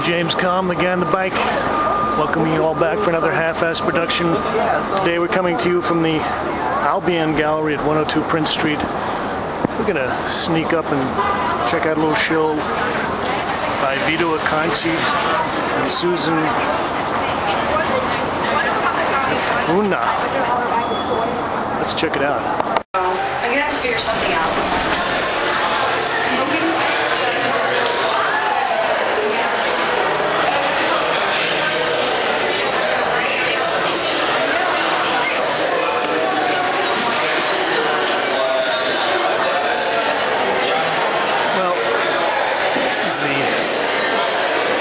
is James Kalm, the guy on the bike, welcoming you all back for another half-ass production. Today we're coming to you from the Albion gallery at 102 Prince Street. We're gonna sneak up and check out a little show by Vito Acconci and Susan Hefuna. Let's check it out. I'm gonna have to figure something out.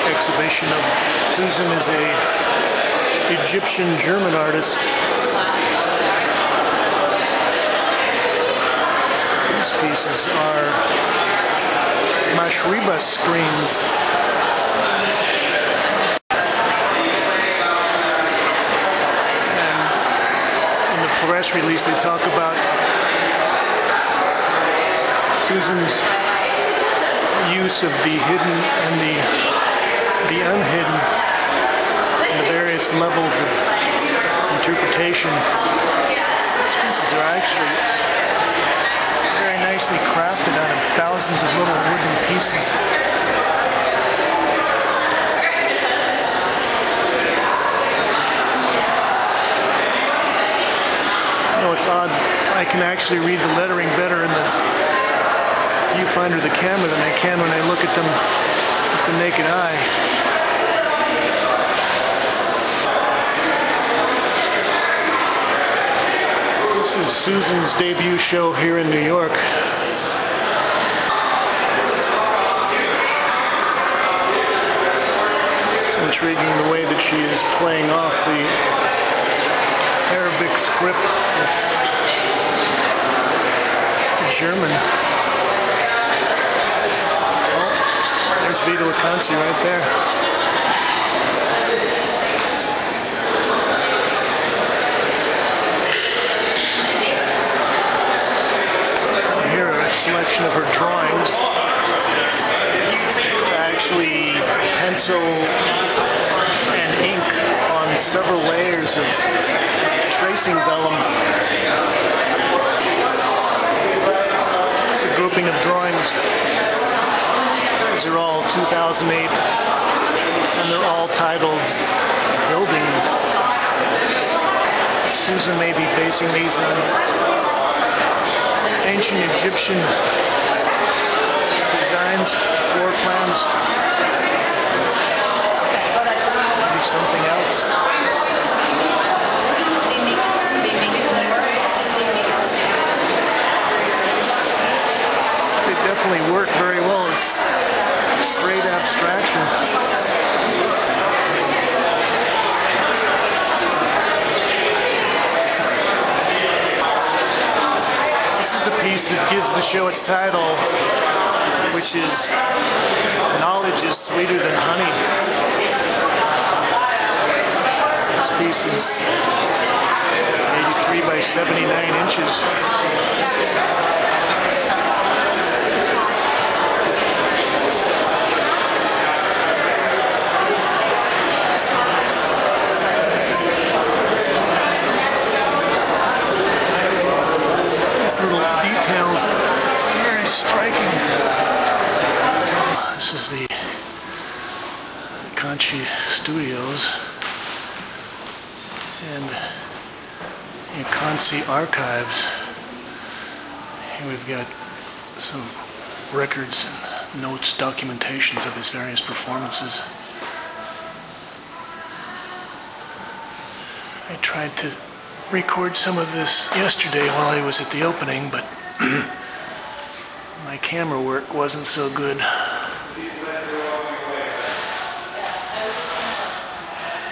Exhibition of Susan is a Egyptian-German artist. These pieces are mashriba screens. And in the press release they talk about Susan's use of the hidden and the unhidden and the various levels of interpretation. These pieces are actually very nicely crafted out of thousands of little wooden pieces. You know, it's odd. I can actually read the lettering better in the viewfinder of the camera than I can when I look at them with the naked eye. This is Susan's debut show here in New York. It's intriguing the way that she is playing off the Arabic script of German. Oh, there's Vito Acconci right there. Selection of her drawings, actually pencil and ink on several layers of tracing vellum. It's a grouping of drawings. These are all 2008 and they're all titled Building. Susan may be basing these on ancient Egyptian designs, floor plans, maybe something else. They definitely work very well as straight abstraction. The piece that gives the show its title, which is Knowledge is Sweeter Than Honey. This piece is 83 by 79 inches. Details very striking. This is the Acconci Studios and the Acconci Archives. Here we've got some records and notes, documentations of his various performances. I tried to record some of this yesterday while I was at the opening, but my camera work wasn't so good.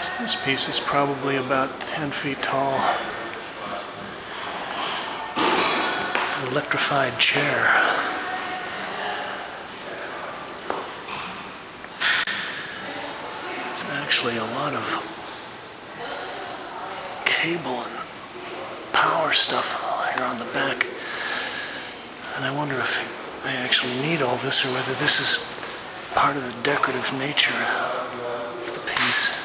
So this piece is probably about 10 feet tall. An electrified chair. It's actually a lot of cable and power stuff here on the back, and I wonder if they actually need all this or whether this is part of the decorative nature of the piece.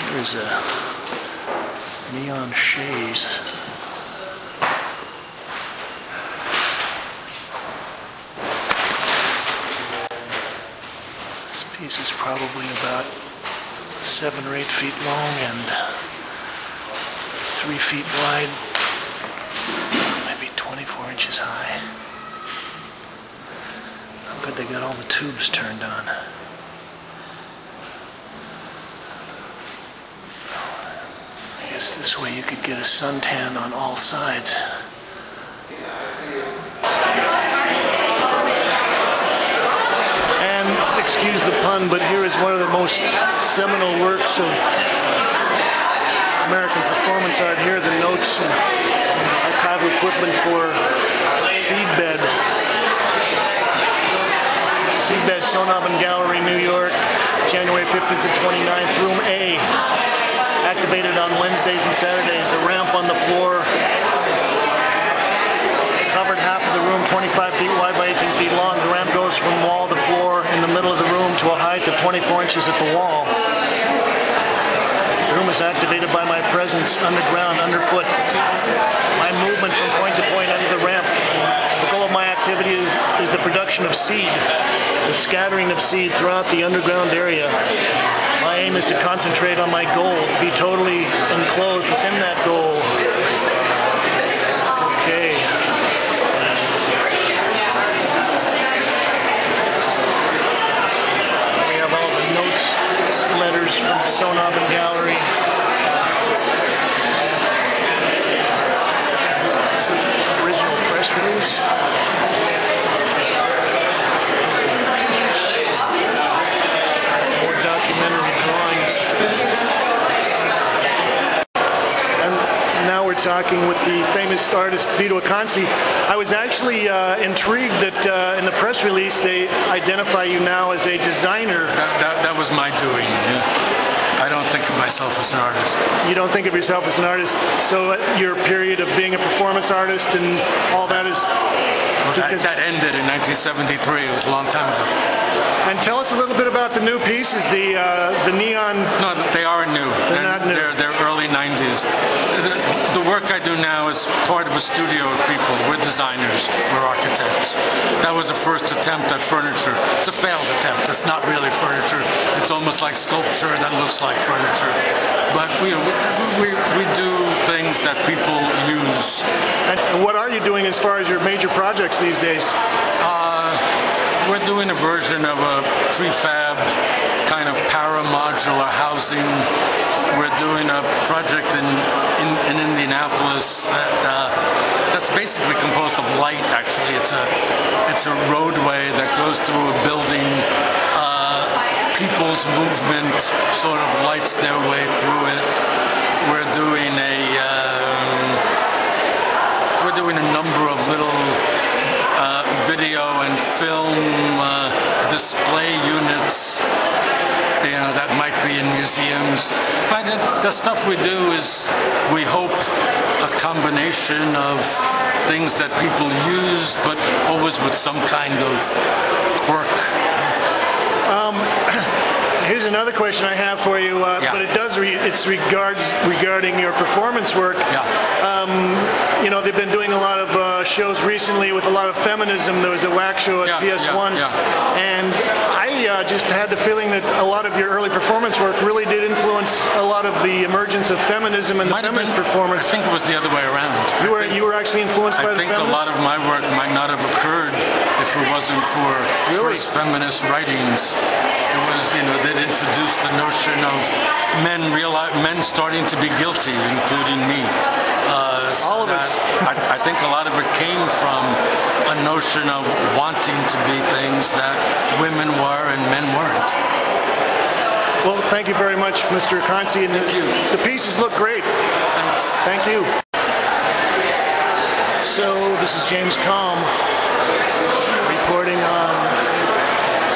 Here's a neon chaise. This piece is probably about 7 or 8 feet long and 3 feet wide, maybe 24 inches high. How good they got all the tubes turned on. I guess this way you could get a suntan on all sides. And excuse the pun, but here is one of the most seminal works of American performance art. Here are the notes and archival equipment for Seedbed. Seedbed, Soho Gallery, New York, January 15th to 29th, room A. Activated on Wednesdays and Saturdays. A ramp on the floor. Covered half of the room, 25 feet wide by 18 feet long. The ramp goes from wall to floor in the middle of the room to a height of 24 inches at the wall. The room is activated by my presence underground, underfoot. My movement from point to point under the ramp. The goal of my activity is the production of seed, the scattering of seed throughout the underground area. My aim is to concentrate on my goal, to be totally enclosed within that goal. Okay. We have all the notes, letters from Soho Gallery. Original press release. Talking with the famous artist Vito Acconci. I was actually intrigued that in the press release they identify you now as a designer. That was my doing. Yeah. I don't think of myself as an artist. You don't think of yourself as an artist, so your period of being a performance artist and all that is... Well, that ended in 1973. It was a long time ago. And tell us a little bit about the new pieces, the neon... No, they aren't new. They're not new. They're early 90s. The work I do now is part of a studio of people. We're designers. We're architects. That was the first attempt at furniture. It's a failed attempt. It's not really furniture. It's almost like sculpture that looks like furniture. But we do things that people use. And what are you doing as far as your major projects these days? We're doing a version of a prefab kind of paramodular housing. We're doing a project in Indianapolis that's basically composed of light. Actually, it's a roadway that goes through a building. People's movement sort of lights their way through it. We're doing a number of little video and film display units, that might be in museums. But the stuff we do is, we hope, a combination of things that people use, but always with some kind of quirk. Here's another question I have for you, but it's regarding your performance work. Yeah. They've been doing a lot of shows recently with a lot of feminism. There was a wax show at PS1, and I just had the feeling that a lot of your early performance work really did influence a lot of the emergence of feminism and the feminist performance. I think it was the other way around. You were actually influenced by the feminists? I think a lot of my work might not have occurred if it wasn't for first feminist writings. It was, that introduced the notion of men starting to be guilty, including me. All of us. I think a lot of it came from a notion of wanting to be things that women were and men weren't. Well, thank you very much, Mr. Acconci. Thank you. The pieces look great. Thanks. Thank you. So, this is James Kalm reporting on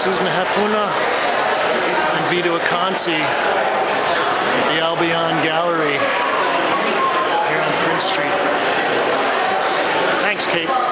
Susan Hefuna and Vito Acconci at the Albion Gallery here on Prince Street. Thanks. opaque